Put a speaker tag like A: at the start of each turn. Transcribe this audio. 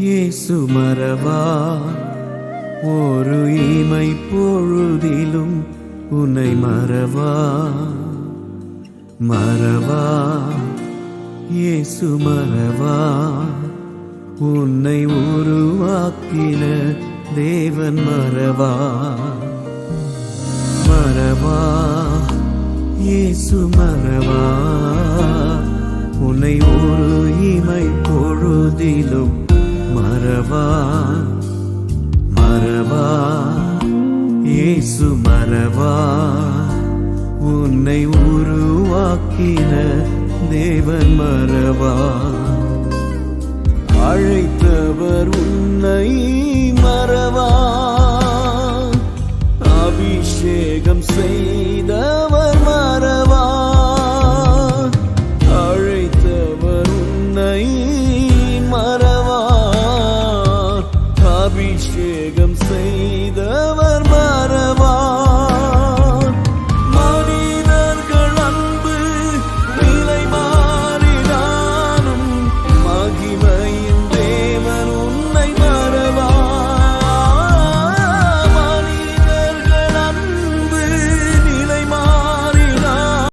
A: இயேசு மறவா ஒரு இமை பொழுதிலும் உன்னை மறவா மறவா இயேசு மறவா உன்னை உருவாக்கின தேவன் மறவா மறவா இயேசு மறவா உன்னை ஒரு இமை பொழுதிலும் மறவா மறவா இயேசு மறவா உன்னை உருவாக்கின தேவன் மறவா அழைத்தவர் உன்னை மறவா அபிஷேகம் செய்